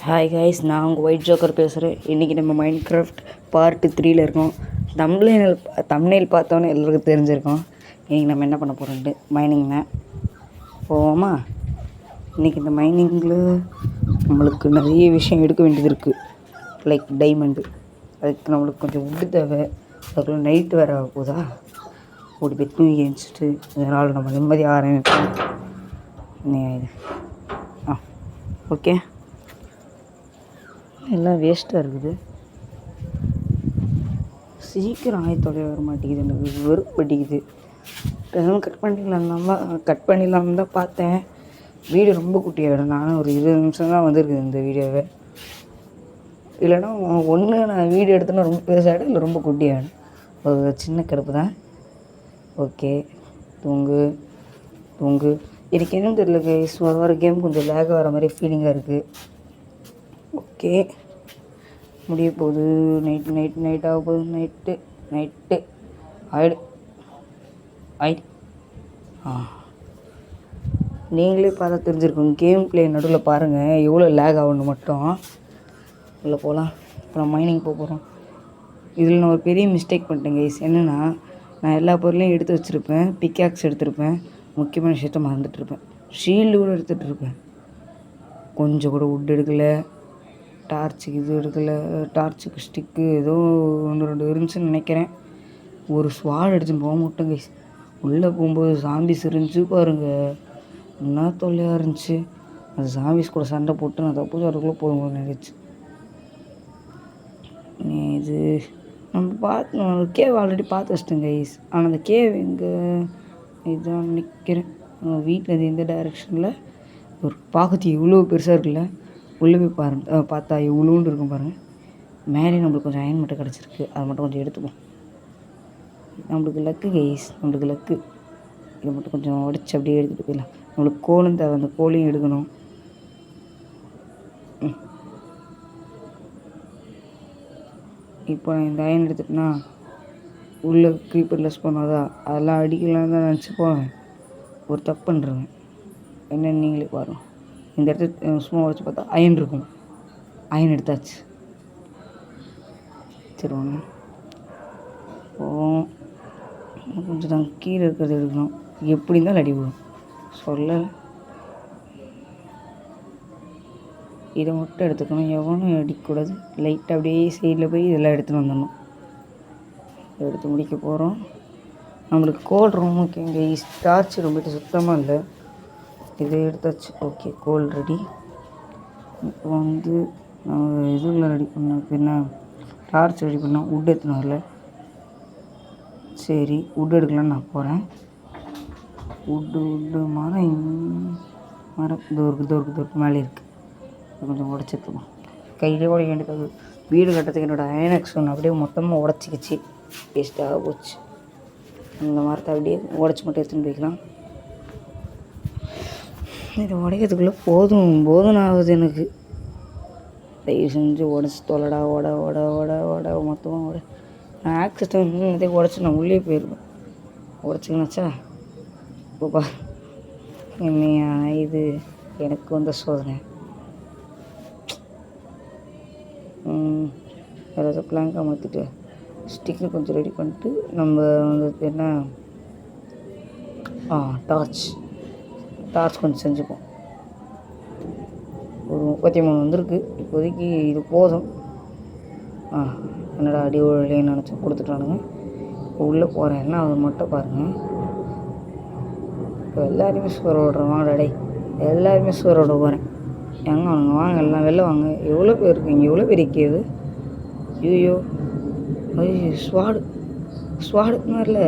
Hi guys, நான் உங்கள் white joker பேசுகிறேன். இன்றைக்கி நம்ம மைண்ட் கிராஃப்ட் பார்ட் 3ல் இருக்கோம். தம்ப்நெயில் பார்த்தோன்னே எல்லோருக்கும் தெரிஞ்சிருக்கோம். இன்றைக்கி நம்ம என்ன பண்ண போகிறோன்ட்டு மைனிங்னா போவோமா. இன்றைக்கி இந்த மைனிங்கில் நம்மளுக்கு நிறைய விஷயம் எடுக்க வேண்டியது இருக்குது. லைக் டைமண்டு, அதுக்கு நம்மளுக்கு கொஞ்சம் உட்டு தேவை. அதுக்குள்ளே நைட்டு வேறு ஆக போதா, ஓடி போய் தூங்கி எழுந்திரிச்சிட்டு இதனால் நம்ம நிம்மதியாக ஆரம்பிப்போம். ஓகே, எல்லாம் வேஸ்ட்டாக இருக்குது. சீக்கிரம் ஆயத்தோடைய வர மாட்டேங்குது, எனக்கு வெறுப்படிக்குது. கட் பண்ணிடலாம் தான் பார்த்தேன். வீடியோ ரொம்ப குட்டியாகிடும். நானும் ஒரு 20 நிமிஷம் தான் வந்திருக்குது இந்த வீடியோவை. இல்லைன்னா ஒன்று நான் வீடியோ எடுத்தோன்னா ரொம்ப பெருசாகிடும், இல்லை ரொம்ப குட்டியாகிடும். ஒரு சின்ன கிடப்பு தான். ஓகே, தூங்கு. எனக்கு என்னன்னு தெரியல கைஸ், வர கேம் கொஞ்சம் லேக் வர மாதிரி ஃபீலிங்காக இருக்குது. ஓகே, முடிய போகுது. நைட் ஆக போகுது. நைட்டு ஆயிடு. நீங்களே பார்த்தா தெரிஞ்சிருக்கோங்க. கேம் ப்ளே நடுவில் பாருங்கள் எவ்வளோ லேக் ஆகணும் மட்டும். உள்ளே போகலாம். இப்போ நான் மைனிங் போகிறோம். இதில் நான் ஒரு பெரிய மிஸ்டேக் பண்ணிட்டேன் கைஸ். என்னென்னா, நான் எல்லா பொருளையும் எடுத்து வச்சுருப்பேன். பிக்காக்ஸ் எடுத்துருப்பேன், முக்கியமான விஷயத்த மறந்துட்டுருப்பேன். ஷீல்டு கூட எடுத்துகிட்டு இருப்பேன். கொஞ்சம் கூட உட் எடுக்கலை. டார்ச்சுக்கு இது எடுக்கலை. டார்ச்சுக்கு ஸ்டிக்கு ஏதோ 1-2 இருந்துச்சுன்னு நினைக்கிறேன். ஒரு ஸ்வாட் அடிச்சுன்னு போக மாட்டேன் கைஸ். உள்ளே போகும்போது சாம்பிஸ் இருந்துச்சு பாருங்கள், என்ன தொல்லையாக இருந்துச்சு. அந்த சாம்பிஸ் கூட சண்டை போட்டு நான் தப்பு வரக்குள்ளே போகும்போது நினைச்சு. இது நம்ம கேவ் ஆல்ரெடி பார்த்து வச்சிட்டேன் கைஸ். ஆனால் அந்த கேவ் எங்கே இதுதான் நிற்கிறேன். வீட்டில் இந்த டைரெக்ஷனில் ஒரு பார்க்கறது இவ்வளோ பெருசாக இருக்குல்ல. உள்ளே போய் பார்த்தா இவ்வளோன்னு இருக்கும் பாருங்கள். மேலே நம்மளுக்கு கொஞ்சம் அயன் மட்டும் கிடச்சிருக்கு, அதை மட்டும் கொஞ்சம் எடுத்துப்போம். நம்மளுக்கு லக்கு கைஸ், நம்மளுக்கு லக்கு. இதை மட்டும் கொஞ்சம் உடச்சி அப்படியே எடுத்துகிட்டு போயிடலாம். நம்மளுக்கு கோலும் தேவை, அந்த கோலையும் எடுக்கணும். இப்போ நான் இந்த அயன் எடுத்துட்டேன்னா உள்ளே க்ரீப்பர் லெஸ் பண்ணாதா, அதெல்லாம் அடிக்கலான்னு தான் நினச்சி போவேன். ஒரு தப்பு பண்ணுறேன். என்னென்னு நீங்களே பாருங்கள். இந்த இடத்துல சும்மா உடச்சி பார்த்தா அயன் இருக்கும். அயன் எடுத்தாச்சு. சரி ஒன்று கொஞ்சம் தான் கீழே இருக்கிறது எடுக்கணும். எப்படி இருந்தாலும் அடி விடும் சொல்லலை. இதை மட்டும் எடுத்துக்கணும், எவனும் அடிக்கக்கூடாது. லைட்டாக அப்படியே சைடில் போய் இதெல்லாம் எடுத்துகிட்டு வந்துடணும். எடுத்து முடிக்க போகிறோம். நம்மளுக்கு கோல் ரொம்ப முக்கியம். இங்கே டார்ச் ரொம்ப சுத்தமாக இல்லை. இதை எடுத்தாச்சு. ஓகே, கோல் ரெடி. இப்போ நான் இதில் ரெடி பண்ணேன். இப்போ என்ன, டார்ச் ரெடி பண்ணேன். உட் எடுத்துன்னு வரல. சரி, உட் எடுக்கலான்னு நான் போகிறேன். உட்டு மரம் தோருக்கு மேலே இருக்குது. கொஞ்சம் உடச்சிட்டுருக்கோம். கையிலே உடைக்க வேண்டியது. வீடு கட்டுறதுக்கு என்னோடய அயனக்ஸ் ஒன்று அப்படியே மொத்தமாக உடச்சிக்கிச்சு. வேஸ்ட்டாக போச்சு. அந்த மரத்தை அப்படியே உடச்சி மட்டும் எடுத்துன்னு போய்க்கலாம். இதை உடைக்கிறதுக்குள்ளே போதும் ஆகுது எனக்கு. தயவு செஞ்சு உடச்சி தொலைடா. ஓட மொத்தமாக ஓட. நான் ஆக்சஸ் இதே உடச்சி நான் உள்ளே போயிருப்பேன். உடச்சிங்கனாச்சா இப்போப்பா என்னையா இது எனக்கு வந்த சோதனை. வேறு பிளாங்காக மாற்றிட்டு ஸ்டிக்கு கொஞ்சம் ரெடி பண்ணிட்டு நம்ம என்ன டார்ச் கொஞ்சம் செஞ்சுப்போம். ஒரு 33 வந்திருக்கு இப்போதைக்கு. இது போதும். என்னடா அடி இல்லைன்னு நினச்சி கொடுத்துட்டானுங்க. இப்போ உள்ளே போகிறேன். என்ன அது மட்டும் பாருங்கள். இப்போ எல்லாருமே சுவர் ஓடுறோம். வாங்கடா எல்லாருமே சுவர் ஓட போகிறேன். எங்கே வாங்க எல்லாம் வெளில வாங்க. எவ்வளோ பேர் இருக்குங்க, எவ்வளோ பேர் இருக்கிறது. ஐயோ ஸ்வாடுக்குன்னு வரல.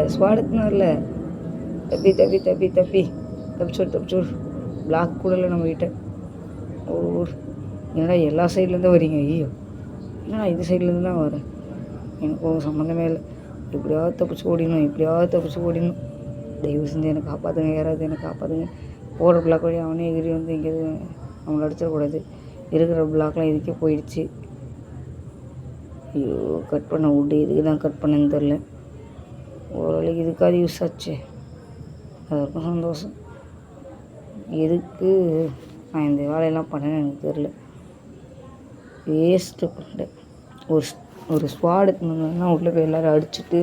தப்பிச்சோடு. பிளாக் கூட இல்லை நம்மகிட்ட. என்னடா எல்லா சைட்லேருந்தும் வரீங்க. ஐயோ என்னடா இந்த சைட்லேருந்து தான் வரேன். எனக்கு சம்மந்தமே இல்லை. எப்படியாவது தப்பிச்சு ஓடிடணும். தயவு செஞ்சு என்னை காப்பாற்றுங்க. யாராவது என்னை காப்பாற்றுங்க. போடுற பிளாக் வழி அவனே எகிரி வந்து எங்கேயாவது அவங்கள அடிச்சிடக்கூடாது. இருக்கிற பிளாக்லாம் இதுக்கே போயிடுச்சு. ஐயோ, கட் பண்ண விட்டு இதுக்கு தான் கட் பண்ணேன்னு தெரில. ஓரளவுக்கு இதுக்காவது யூஸ் ஆச்சு, அதுக்கும் சந்தோஷம். எதுக்கு நான் இந்த வேலையெல்லாம் பண்ணேன்னு எனக்கு தெரில. வேஸ்ட்டு பண்ணிட்டேன். ஒரு ஸ்குவாட் எடுத்துனா உள்ளே போய் எல்லோரும் அடிச்சுட்டு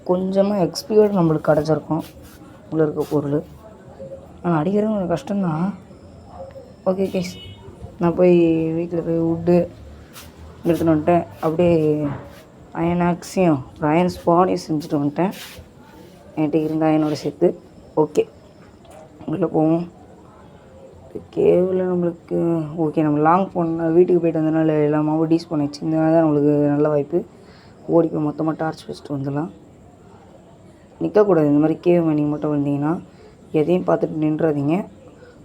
கொஞ்சமாக எக்ஸ்பியோடு நம்மளுக்கு கிடச்சிருக்கும் உள்ளே இருக்க பொருள். ஆனால் அடிக்கிறது கொஞ்சம் கஷ்டம்தான். ஓகே கேஸ், நான் போய் வீட்டில் போய் வுட்டு எடுத்துகிட்டு வந்துட்டேன். அப்படியே அயன் ஆக்ஸையும் அயன் ஸ்பானையும் செஞ்சுட்டு வந்துட்டேன். என்கிட்ட இருந்த அயனோட சேர்த்து. ஓகே, உள்ளே போவோம். கேவில் நம்மளுக்கு ஓகே, நம்ம லாங் போன வீட்டுக்கு போய்ட்டு வந்ததுனால எல்லாமாவும் டீஸ் பண்ணிச்சு. இந்த தான் நம்மளுக்கு நல்ல வாய்ப்பு. ஓடி போய் மொத்தமாக டார்ச் வச்சுட்டு வந்துடலாம். நிற்கக்கூடாது. இந்த மாதிரி கேவ் மைனிங் மட்டும் வந்தீங்கன்னா எதையும் பார்த்துட்டு நின்றாதீங்க.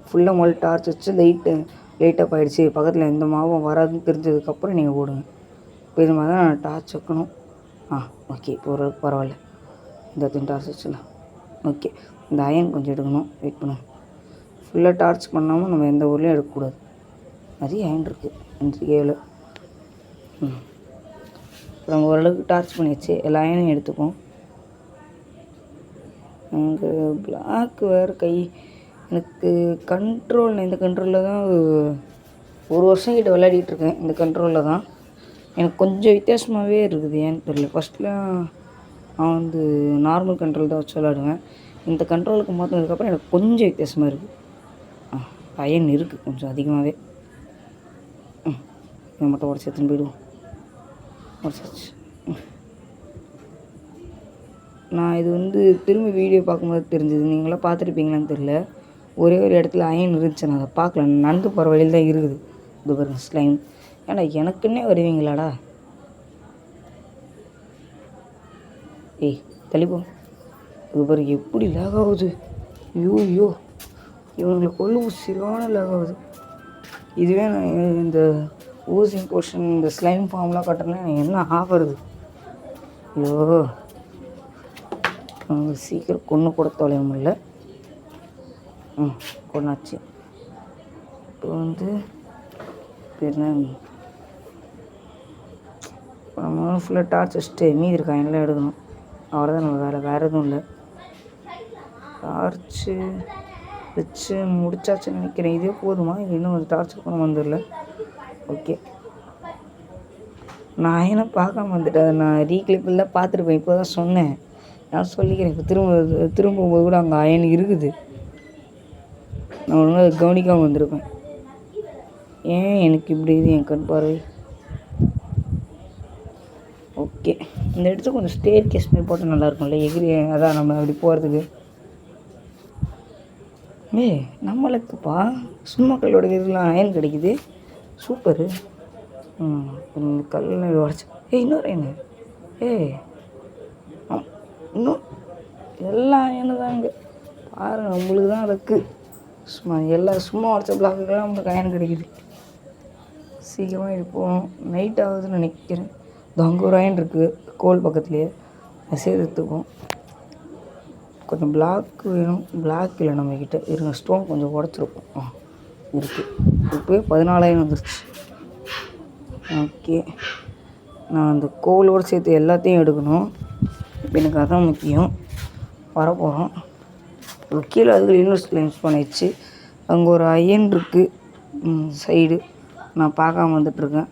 ஃபுல்லாக முதல்ல டார்ச் வச்சு லைட்டப் ஆகிடுச்சு, பக்கத்தில் எந்த மாவும் வராதுன்னு தெரிஞ்சதுக்கப்புறம் நீங்கள் ஓடுங்க. இப்போ இது மாதிரி தான் டார்ச் வைக்கணும். ஓகே, இப்போ ஓரளவுக்கு பரவாயில்ல. இந்த டார்ச் வச்சுலாம். ஓகே, இந்த அயன் கொஞ்சம் எடுக்கணும். வெயிட் பண்ணுங்க. ஃபுல்லாக டார்ச் பண்ணாமல் நம்ம எந்த ஊர்லேயும் எடுக்கக்கூடாது. நிறைய அயன் இருக்குது இந்த கேவில். நம்ம ஓரளவுக்கு டார்ச் பண்ணியாச்சு. எல்லா அயனையும் எடுத்துப்போம். எனக்கு பிளாக் வேறு எனக்கு கண்ட்ரோல், இந்த கண்ட்ரோலில் தான் ஒரு வருஷம் கிட்ட விளையாடிட்டுருக்கேன். இந்த கண்ட்ரோலில் தான் எனக்கு கொஞ்சம் வித்தியாசமாகவே இருக்குது. ஏன்னு தெரியல. ஃபஸ்ட்லாம் நான் நார்மல் கண்ட்ரோல் தான் வச்சு விளையாடுவேன். இந்த கண்ட்ரோலுக்கு மாற்றினதுக்கப்புறம் எனக்கு கொஞ்சம் வித்தியாசமாக இருக்குது. அயன் இருக்குது கொஞ்சம் அதிகமாகவே. இதை மட்டும் உடச்சி எடுத்துன்னு போயிடுவோம். உடச்சாச்சு. நான் இது திரும்பி வீடியோ பார்க்கும்போது தெரிஞ்சது. நீங்களாம் பார்த்துருப்பீங்களான்னு தெரில. ஒரே ஒரு இடத்துல அயன் இருந்துச்சு, நான் அதை பார்க்கல. நடந்து போகிற வழியில் தான் இருக்குது. இது பாருங்க ஸ்லைம். ஏன்னா எனக்குன்னே வருவீங்களாடா? ஏய் தள்ளிப்போம். இது பாருங்க எப்படி லேக் ஆகுது. ஐயோ, இவங்களை கொள்ளும் சரியான லேக் ஆகுது. இதுவே நான் இந்த ஊசிங் போர்ஷன், இந்த ஸ்லைம் ஃபார்ம்லாம் கட்டுறேன்னா எனக்கு என்ன ஆகிறது? ஐயோ, சீக்கிரம் கொன்று கூட தொலைய முடியல. கொண்டாச்சு. இப்போ என்ன, நம்ம ஃபுல்லாக டார்ச் வச்சுட்டு மீதி இருக்கா எல்லாம் எடுக்கணும். அவ்வளோதான் நம்ம வேறு எதுவும் இல்லை. டார்ச்சு வச்சு முடிச்சாச்சுன்னு நினைக்கிறேன். இதே போதுமா? இன்னும் ஒரு டார்ச் கூட வந்துடல. ஓகே, நான் என்ன பார்க்காம வந்துட்டேன். நான் ரீக்ளிப்பில் தான் பார்த்துருப்பேன். இப்போ தான் சொன்னேன். நான் சொல்லிக்கிறேன். இப்போ திரும்பும்போது கூட அங்கே அயன் இருக்குது. நான் ஒழுங்காக கவனிக்காமல் வந்திருப்பேன். ஏன் எனக்கு இப்படி இது என் கண் பார்வை? ஓகே, இந்த இடத்துக்கு கொஞ்சம் ஸ்டேர் கேஸ் மாதிரி போட்டால் நல்லாயிருக்கும்ல. எகிரி அதான் நம்ம அப்படி போகிறதுக்கு. நம்மளுக்குப்பா சும்மா கல்லோட இதெல்லாம் அயன் கிடைக்குது. சூப்பரு. கல் உடச்சி. இன்னொரு அயனு. இன்னும் எல்லா அயனு தான் இங்கே பாருங்கள். நம்மளுக்கு தான் அதுக்கு சும்மா உடச்ச பிளாக்குக்கெல்லாம் நம்மளுக்கு அயன் கிடைக்குது. சீக்கிரமாக இருப்போம். நைட் ஆகுதுன்னு நினைக்கிறேன். அங்கே ஒரு அயன் இருக்குது கோல் பக்கத்துலேயே. சேர்த்துக்கும் கொஞ்சம் பிளாக் வேணும். பிளாக் இல்லை நம்மக்கிட்ட இருங்க. ஸ்டோன் கொஞ்சம் உடச்சிருக்கும். இருக்குது. இப்போயே 14 வந்துருச்சு. ஓகே, நான் அந்த கோலோடு சேர்த்து எல்லாத்தையும் எடுக்கணும். இப்போ எனக்கு அதான் முக்கியம். வரப்போகிறோம். கீழே அதுக்கு யூனிவர்சிட்டியில் யூஸ் பண்ணிடுச்சு. அங்கே ஒரு அயன் இருக்குது சைடு. நான் பார்க்காம வந்துட்டுருக்கேன்.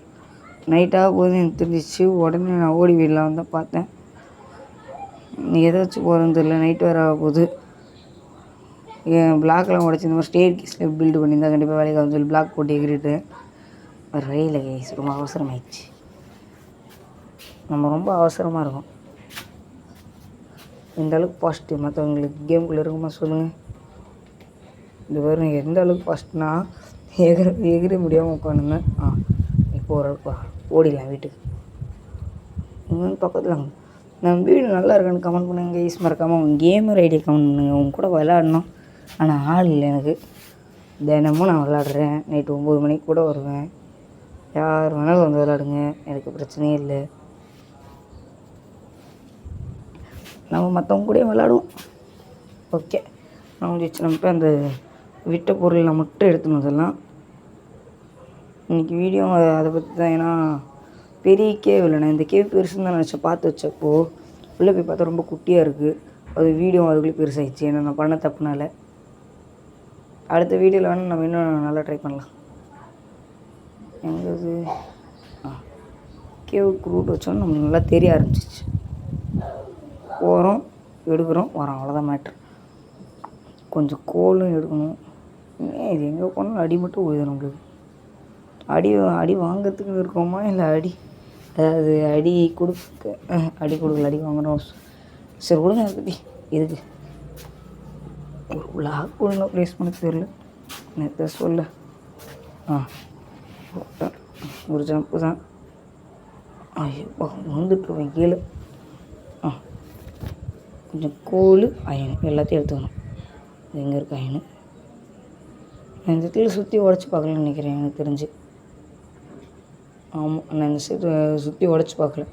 நைட்டாக போது எனக்கு தெரிஞ்சிச்சு. உடனே நான் ஓடி வீடலாம் தான் பார்த்தேன். எதை வச்சு போகிறேன்னு தெரியல. நைட்டு வேறு ஆக போகுது. என் பிளாக்லாம் உடச்சி இந்த மாதிரி ஸ்டேர் கேஸில் பில்டு பண்ணியிருந்தா கண்டிப்பாக வேலைக்கு ஆகும் சொல்லி பிளாக் போட்டு எகிரிட்டு ரயில கேஸ் ரொம்ப அவசரமாயிடுச்சு. நம்ம ரொம்ப அவசரமாக இருக்கோம். இந்த அளவுக்கு பாசிட்டிவ் மற்றவங்களுக்கு கேமுக்குள்ளே இருக்குமா சொல்லுங்கள்? இந்த வரும் எந்த அளவுக்கு பாசிட்டிவ்னா எகிர முடியாமல் உட்காந்துங்க. இப்போ ஓரளவுக்கு ஓடிடலாம் வீட்டுக்கு. இங்கே பக்கத்தில் நம்ம வீடு நல்லா இருக்கான்னு கமெண்ட் பண்ணுங்க. ஈஸ் மறக்காமல் உங்கள் கேமர் ஐடியா கமெண்ட் பண்ணுங்கள். உங்க கூட விளையாடணும். ஆனால் ஆள் இல்லை எனக்கு. தினமும் நான் விளையாடுறேன். நைட்டு 9 மணிக்கு கூட வருவேன். யார் வேணாலும் வந்து விளையாடுங்க, எனக்கு பிரச்சனையே இல்லை. நம்ம மற்றவங்க கூட விளையாடுவோம். ஓகே, நான் வச்சு நம்ம அந்த விட்ட பொருளை மட்டும் எடுத்துன்னு வந்துடலாம். இன்றைக்கி வீடியோ அதை பற்றி தான். ஏன்னா பெரிய கேவ் இல்லைண்ணா. இந்த கேவ் பெருசுன்னு தான் நினச்சேன். பார்த்து வச்சப்போ உள்ளே போய் பார்த்தா ரொம்ப குட்டியாக இருக்குது. அது வீடியோ அதுக்குள்ளே பெருசாகிடுச்சு. ஏன்னா நான் பண்ண தப்புனால. அடுத்த வீடியோவில் வேணால் நம்ம இன்னும் நல்லா ட்ரை பண்ணலாம். எங்கே கேவுக்கு ரூட் வச்சோன்னு நம்மளுக்கு நல்லா தெரிய ஆரம்பிச்சிச்சு. போகிறோம், எடுக்கிறோம், வரோம், அவ்வளோதான் மேட்ரு. கொஞ்சம் கோலும் எடுக்கணும். இது எங்கே போனாலும் அடி மட்டும் போயிடும் நம்மளுக்கு. அடி வாங்கிறதுக்கு இருக்கோமா இல்லை அதாவது அடி வாங்குறோம். சரி கொடுங்க அதை பற்றி. இதுக்கு ஒரு விளாக் ஒழுங்காக ப்ளேஸ் பண்ண தெரியல. நேற்று சொல்ல ஒரு ஜம்ப்பு தான். ஐயோ வந்துட்டுருவேன் கீழே. கொஞ்சம் கோல் அயனு எல்லாத்தையும் எடுத்துக்கணும். எங்கே இருக்குது அயனு? நான் இந்த இடத்துல சுற்றி உடச்சி பார்க்கலன்னு நினைக்கிறேன் எனக்கு தெரிஞ்சு. ஆமாம், நான் இந்த சைடு சுற்றி உடச்சி பார்க்கல.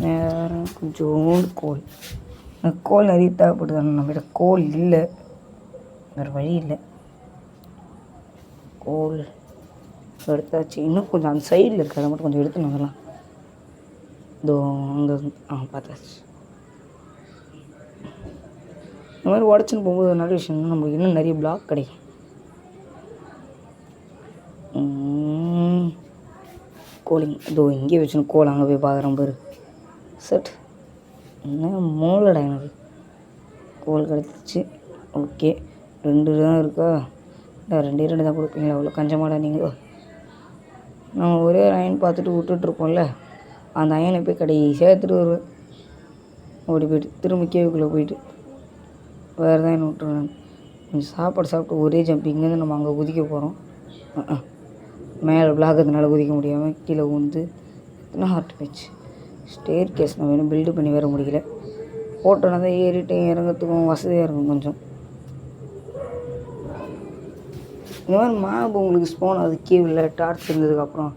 நேரம் கொஞ்சோண்டு கோல். எனக்கு கோல் நிறைய தேவைப்படுது. ஆனால் நம்மகிட்ட கோல் இல்லை, வேறு வழி இல்லை. கோல் எடுத்தாச்சு. இன்னும் கொஞ்சம் அந்த சைடில் இருக்குது, அதை மட்டும் கொஞ்சம் எடுத்துன்னு வந்துடலாம். இதோ அங்கே பார்த்தாச்சு. இந்த மாதிரி உடச்சின்னு போகும்போது நல்ல விஷயம், நம்மளுக்கு இன்னும் நிறைய பிளாக் கிடைக்கும். கோலிங் இதோ இங்கே வச்சுன்னு கோல் அங்கே போய் பார்க்குறேன் பாரு. செட் என்ன மூலடா எனக்கு கோல் கிடச்சிச்சு. ஓகே, 2 தான் இருக்கா? இல்லை 2 தான் கொடுப்பீங்களா? அவ்வளோ கஞ்சமாடா நீங்கள். நம்ம ஒரே அயன் பார்த்துட்டு விட்டுட்ருப்போம்ல, அந்த அயனை போய் கடைசியாக எடுத்துகிட்டு வருவேன். ஓடி போய்ட்டு திரும்ப கேவுக்குள்ளே போயிட்டு வேறு தான் என்ன விட்டுருவேன். கொஞ்சம் சாப்பாடு சாப்பிட்டு ஒரே ஜம்ப் இங்கேருந்து நம்ம அங்கே குதிக்க போகிறோம். மேலே பிளாக்கிறதுனால குதிக்க முடியாமல் கீழே ஊந்து எத்தனை ஹார்ட் போயிடுச்சு. ஸ்டேர் கேஸ் நம்ம இன்னும் பில்டு பண்ணி வர முடியல. போட்டோன்னா தான் ஏறிட்டு இறங்கிறதுக்கும் வசதியாக இருக்கும் கொஞ்சம். இந்த மாதிரி மேப் உங்களுக்கு ஸ்போன் அது கீழே டார்ச் இருந்ததுக்கப்புறம்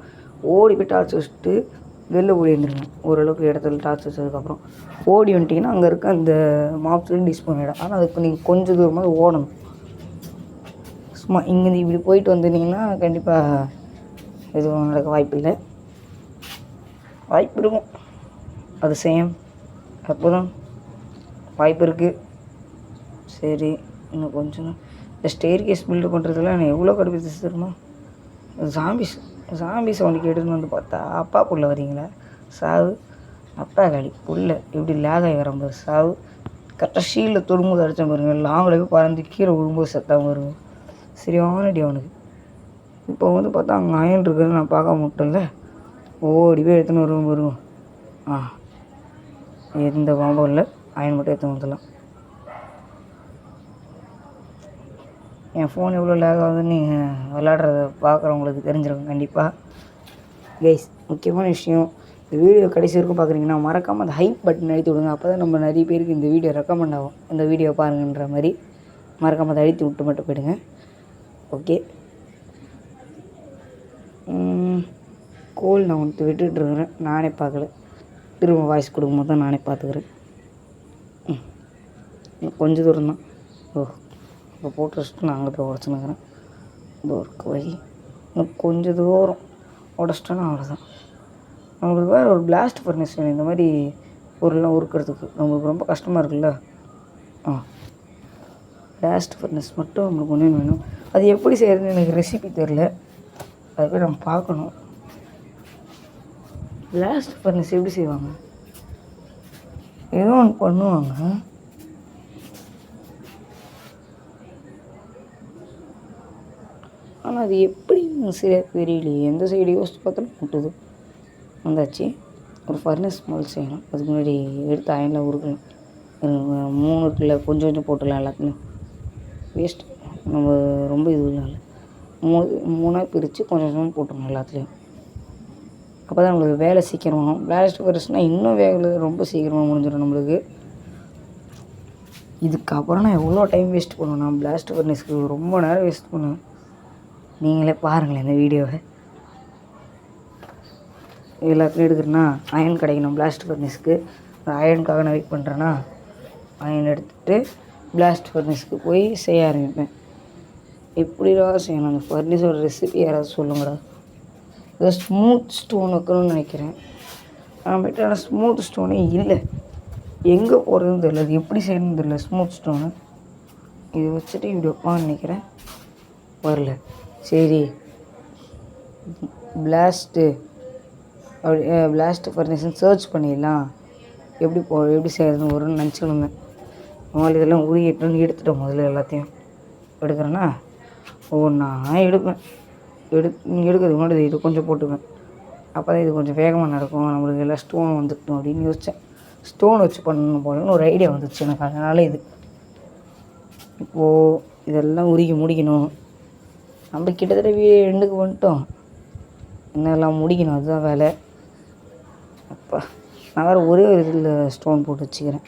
ஓடி போய் டார்ச் வச்சுட்டு வெளில ஓடி வந்துருங்க. ஓரளவுக்கு இடத்துல டார்ச் வச்சதுக்கப்புறம் ஓடி வந்துட்டிங்கன்னா அங்கே இருக்க அந்த மாப்ஸ்லேயும் டிஸ்போன் ஆகிடும். ஆனால் அதுக்கு நீங்கள் கொஞ்சம் தூரமாக ஓடணும். சும்மா இங்கேருந்து இப்படி போயிட்டு வந்துட்டிங்கன்னா கண்டிப்பாக எதுவும் நடக்க வாய்ப்பு இல்லை. வாய்ப்பு இருக்கும், அது சேம் அப்போதான் வாய்ப்பு இருக்குது. சரி, இன்னும் கொஞ்சம் இந்த ஸ்டேர் கேஸ் பில்டு பண்ணுறதுல நான் எவ்வளோ கடுப்பு தெரியுமா? சாம்பி சவுண்டு கேட்டுன்னு வந்து பார்த்தா அப்பா புள்ள வரீங்களா? சாவு அப்பா காலி புள்ள இப்படி லேக் ஆகி வரம்போது சாவு. கரெக்டாக ஷீல்டில் தொடும்போது அடித்த பாருங்க, லாங்கில் போய் பறந்து கீழே விழும்போது செத்தாமல் வருங்க. சரியான அடி அவனுக்கு. இப்போ வந்து பார்த்தா அங்கே அயன் இருக்குதுன்னு நான் பார்க்க முட்டல. ஓடி போய் எடுத்துன்னு வருவோம். எந்த பாம்பும் இல்லை, அயன் மட்டும் எடுத்துன்னு வந்துடலாம். என் ஃபோன் எவ்வளோ லேக் ஆகுதுன்னு நீங்கள் விளாட்றத பார்க்குறவங்களுக்கு தெரிஞ்சிருக்கும் கண்டிப்பாக. கைஸ், முக்கியமான விஷயம், இந்த வீடியோ கடைசி வரைக்கும் பார்க்குறீங்கன்னா மறக்காமல் அந்த ஹைப் பட்டன் அழுத்தி விடுங்க. அப்போ தான் நம்ம நிறைய பேருக்கு இந்த வீடியோ ரெக்கமெண்ட் ஆகும். இந்த வீடியோ பாருங்கன்ற மாதிரி மறக்காமல் அதை அழுத்தி விட்டு மட்டும் போயிடுங்க. ஓகே, கோல் நான் ஒன்று விட்டுட்டுருக்குறேன், நானே பார்க்கல. திரும்ப வாய்ஸ் கொடுக்கும்போது தான் நானே பார்த்துக்கிறேன். கொஞ்சம் தூரம் தான். இப்போ போட்டு வச்சுட்டு நான் அங்கே போய் உடச்சுனுக்கிறேன். இந்த ஒரு வழி இன்னும் கொஞ்சம் தூரம் உடச்சிட்டோன்னா அவ்வளோதான். நம்மளுக்கு வேறு ஒரு பிளாஸ்ட் ஃபர்னஸ் வேணும். இந்த மாதிரி பொருள்லாம் உருக்கிறதுக்கு நம்மளுக்கு ரொம்ப கஷ்டமாக இருக்குல்ல. பிளாஸ்ட் ஃபர்னஸ் மட்டும் நம்மளுக்கு ஒன்று வேணும். அது எப்படி செய்கிறதுன்னு எனக்கு ரெசிபி தெரில, அதை போய் நம்ம பார்க்கணும். பிளாஸ்ட் ஃபர்னஸ் எப்படி செய்வாங்க? ஏதோ ஒன்று பண்ணுவாங்க. ஆனால் அது எப்படி சரியாக தெரியலையே. எந்த சைடு யோசித்து பார்த்தாலும் முட்டுது. வந்தாச்சு, ஒரு ஃபர்னஸ் மாதிரி செய்யணும். அதுக்கு முன்னாடி எடுத்து அயனில் உருக்கலாம். 3 இருக்குல்ல, கொஞ்சம் கொஞ்சம் போட்டுடலாம் எல்லாத்துலேயும். வேஸ்ட் நம்ம ரொம்ப இது இல்லை. 3 பிரித்து கொஞ்சம் கொஞ்சமாக போட்டுருணும் எல்லாத்துலேயும். அப்போ தான் நம்மளுக்கு வேலை சீக்கிரமாக. பிளாஸ்ட் ஃபர்னஸ்னால் இன்னும் வேலை ரொம்ப சீக்கிரமாக முடிஞ்சிடும் நம்மளுக்கு. இதுக்கப்புறம் நான் எவ்வளோ டைம் வேஸ்ட் பண்ணுவேன். நான் பிளாஸ்ட் ஃபர்னஸ்க்கு ரொம்ப நேரம் வேஸ்ட் பண்ணுவேன். நீங்களே பாருங்களேன் இந்த வீடியோவை. எல்லாத்துலையும் எடுக்கிறேன்னா அயன் கிடைக்கணும் பிளாஸ்ட் ஃபர்னஸ்க்கு. அயனுக்காக நான் வெயிட் பண்ணுறேன்னா அயன் எடுத்துகிட்டு பிளாஸ்ட் ஃபர்னஸ்க்கு போய் செய்ய ஆரம்பிப்பேன். எப்படிடா செய்யணும் அந்த ஃபர்னஸோட ரெசிபி யாராவது சொல்லுங்கடா. ஏதோ ஸ்மூத் ஸ்டோன் வைக்கணும்னு நினைக்கிறேன். நம்மகிட்ட ஆனால் ஸ்மூத் ஸ்டோனே இல்லை. எங்கே போகிறதுன்னு தெரியல, அது எப்படி செய்யணும்னு தெரியல ஸ்மூத் ஸ்டோனு. இது வச்சுட்டு இப்படி வைப்பான்னு நினைக்கிறேன், வரல. சரி, பிளாஸ்ட்டு அப்படி பிளாஸ்ட் ஃபர்னஸ்ன்னு சர்ச் பண்ணிடலாம், எப்படி செய்கிறதுன்னு வரும்னு நினச்சிக்கணுங்க. முதல்ல இதெல்லாம் உருகிட்டுன்னு எடுத்துட்டோம். முதல்ல எல்லாத்தையும் எடுக்கிறேன்னா ஒவ்வொன்றா எடுப்பேன். எடுக்கிறதுக்கு முன்னாடி இது கொஞ்சம் போட்டுப்பேன். அப்போ தான் இது கொஞ்சம் வேகமாக நடக்கும், நம்மளுக்கு எல்லாம் ஸ்டோன் வந்துட்டோம் அப்படின்னு யோசித்தேன். ஸ்டோன் வச்சு பண்ணணும் போலன்னு ஒரு ஐடியா வந்துச்சு எனக்கு. அதனால் இப்போது இதெல்லாம் உருகி முடிக்கணும். நம்ம கிட்டத்தட்ட எண்டுக்கு வந்துட்டோம், என்னெல்லாம் முடிக்கணும், அதுதான் வேலை. அப்போ நான் வேறு ஒரே ஒரு இதில் ஸ்டோன் போட்டு வச்சுக்கிறேன்.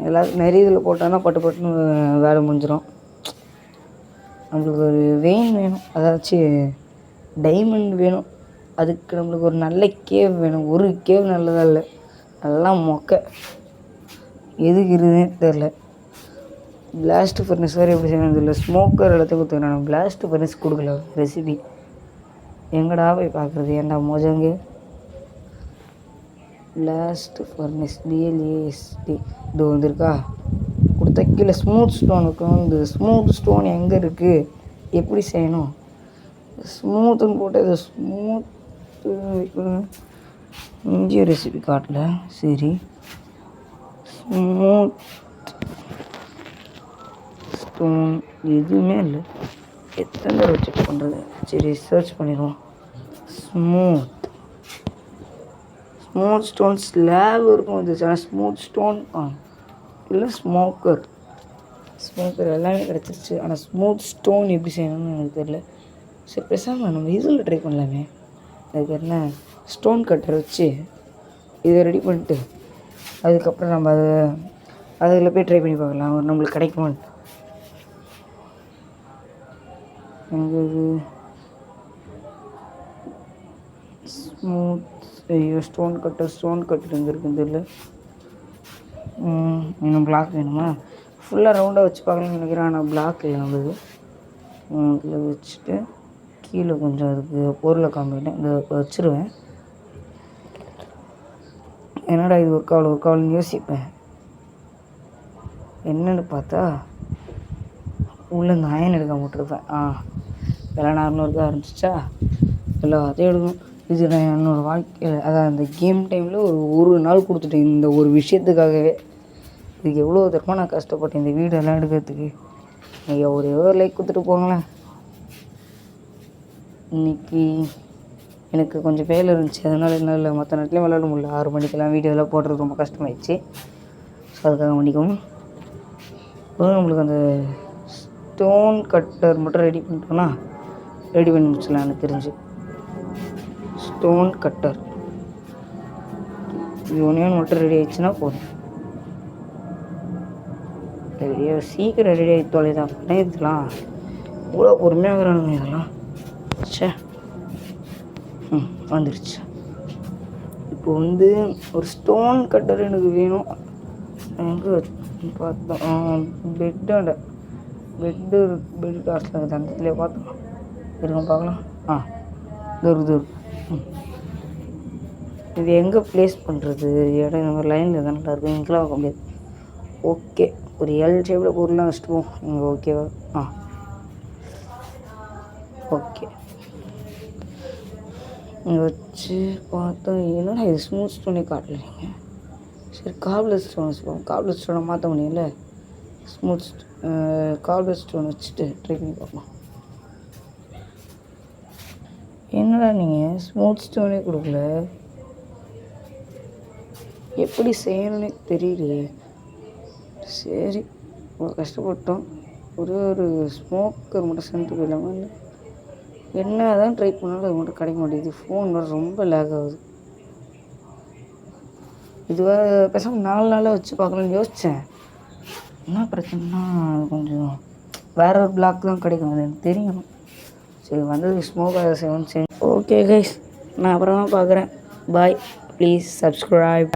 எல்லாருக்கும் நிறைய இதில் போட்டோன்னா பட்டுன்னு வேலை முடிஞ்சிடும். நம்மளுக்கு ஒரு வெயின் வேணும், அதாச்சும் டைமண்ட் வேணும். அதுக்கு நம்மளுக்கு ஒரு நல்ல கேவ் வேணும். ஒரு கேவ் நல்லதாக இல்லை, எல்லாம் மொக்கை, எதுக்கு இருக்குதுன்னே தெரில. பிளாஸ்ட் ஃபர்னஸ் வேறு எப்படி செய்யணும் தெரியல. ஸ்மோக்கர் எல்லாத்தையும் கொடுத்துக்கிறேன். பிளாஸ்ட் ஃபர்னஸ் கொடுக்கல ரெசிபி. எங்கடா போய் பார்க்குறது, ஏன்டா மோஜாங்க. பிளாஸ்ட் ஃபர்னஸ் BLAST இது வந்துருக்கா கொடுத்த கீழே ஸ்மூத் ஸ்டோன் இருக்கும். இந்த ஸ்மூத் ஸ்டோன் எங்கே இருக்குது, எப்படி செய்யணும், ஸ்மூத்துன்னு போட்டு இதை ஸ்மூத்து இங்கே ரெசிபி காட்டல. சரி, ஸ்மூத் ஸ்டோன் எதுவுமே இல்லை, எத்தனை தடவை செக் பண்ணுறது. சரி, சர்ச் பண்ணிடுவோம். ஸ்மூத் ஸ்டோன் ஸ்லாப் இருக்கும் வந்துச்சு. ஆனால் ஸ்மூத் ஸ்டோன் இல்லை ஸ்மோக்கர் எல்லாமே கிடச்சிருச்சு. ஆனால் ஸ்மூத் ஸ்டோன் எப்படி செய்யணும்னு எனக்கு தெரில. சரி, பேசாமல் நம்ம இதில் ட்ரை பண்ணலாமே. அதுக்கு என்ன, ஸ்டோன் கட்டர் வச்சு இதை ரெடி பண்ணிட்டு அதுக்கப்புறம் நம்ம அதில் போய் ட்ரை பண்ணி பார்க்கலாம், ஒரு நம்மளுக்கு கிடைக்குமான்னு. எங்கே ஸ்மூத் ஐயோ ஸ்டோன் கட்டர் எங்கே இருக்குன்னு தெரியல. இன்னும் பிளாக் வேணுமா? ஃபுல்லாக ரவுண்டாக வச்சு பார்க்கலாம்னு நினைக்கிறேன். ஆனால் பிளாக் இல்லை நம்மளுக்கு. இதில் வச்சுட்டு கீழே கொஞ்சம் அதுக்கு பொருளை காமிக்கிட்டேன், இதை வச்சுருவேன். என்னடா இது ஒரு காவலுன்னு யோசிப்பேன். என்னென்னு பார்த்தா உள்ளே இந்த அயன் எடுக்க விட்டுருப்பேன். எல்லாம் 400 ஆரம்பிச்சிச்சா, எல்லாத்தையும் எடுக்கணும். இது நான் என்னோடய வாழ்க்கையில், அதான் அந்த கேம் டைமில் ஒரு நாள் கொடுத்துட்டேன் இந்த ஒரு விஷயத்துக்காகவே. இதுக்கு எவ்வளோ தரமாக நான் கஷ்டப்பட்டேன் இந்த வீடியோலாம் எடுக்கிறதுக்கு. ஐயா ஒரே ஒரு லைக் கொடுத்துட்டு போங்களேன். இன்றைக்கி எனக்கு கொஞ்சம் வேலை இருந்துச்சு, அதனால் என்னால் மற்ற நேரத்துலையும் விளையாட முடியல. 6 மணிக்கெல்லாம் வீடியோலாம் போடுறது ரொம்ப கஷ்டமாயிடுச்சு. ஸோ அதுக்காக மன்னிக்கவும். நம்மளுக்கு அந்த ஸ்டோன் கட்டர் மட்டும் ரெடி பண்ணிட்டோன்னா ரெடி பண்ணி முடிச்சிடலாம். எனக்கு தெரிஞ்சு ஸ்டோன் கட்டர் இது ஒன்று மட்டும் ரெடி ஆகிடுச்சுன்னா போதும். சீக்கிரம் ரெடி ஆகி தொலைதான் இதெல்லாம் இவ்வளோ பொறுமையாக இருக்கிறானுங்க இதெல்லாம். சே, வந்துருச்சு. இப்போ ஒரு ஸ்டோன் கட்டர் எனக்கு வேணும். எங்கே பார்த்தோம், பெட் காஸ்ட்டில் இருக்குது, அந்த இடத்துலேயே பார்த்தோம். இருக்கும் பார்க்கலாம். தூர் இது எங்கே ப்ளேஸ் பண்ணுறது, இடம் இந்த மாதிரி லைனில் தான் நல்லாயிருக்கும். இங்கெல்லாம் வைக்க முடியாது. ஓகே, ஒரு எல் ஷேப்பில் பொருள்லாம் வச்சுட்டுவோம் இங்கே. ஓகேவா? ஓகே, இங்கே வச்சு பார்த்தோம். ஏன்னா இது ஸ்மூத் ஸ்டோனே காட்டலைங்க. சரி, காப்லெஸ் ஸ்டோன் வச்சுப்போம். காப்லெஸ் ஸ்டோனை மாற்ற முடியல. காப்லெஸ் ஸ்டோன் வச்சுட்டு ட்ரை பண்ணி பார்க்கலாம். என்னடா நீங்கள் ஸ்மூத் ஸ்டோனே கொடுக்கல, எப்படி செய்யணுன்னே தெரியலையே. சரி, கஷ்டப்பட்டோம். ஒரு ஸ்மோக்கர் மட்டும் சென்ட்டு போயிடலாமா? இல்லை, என்ன தான் ட்ரை பண்ணாலும் அது மட்டும் கிடைக்க மாட்டேங்குது. ஃபோன் ரொம்ப லேக் ஆகுது. இதுவாக பேசாமல் 4 நாளாக வச்சு பார்க்கலான்னு யோசித்தேன். என்ன பிரச்சனைனா கொஞ்சம் வேற ஒரு பிளாக் தான் கிடைக்கும், அது எனக்கு தெரியும். சரி, வந்தது ஸ்மோக் ஆக செய்வோம். சரி, ஓகே கைஸ், நான் அப்புறமா பார்க்குறேன். பாய், ப்ளீஸ் சப்ஸ்கிரைப்.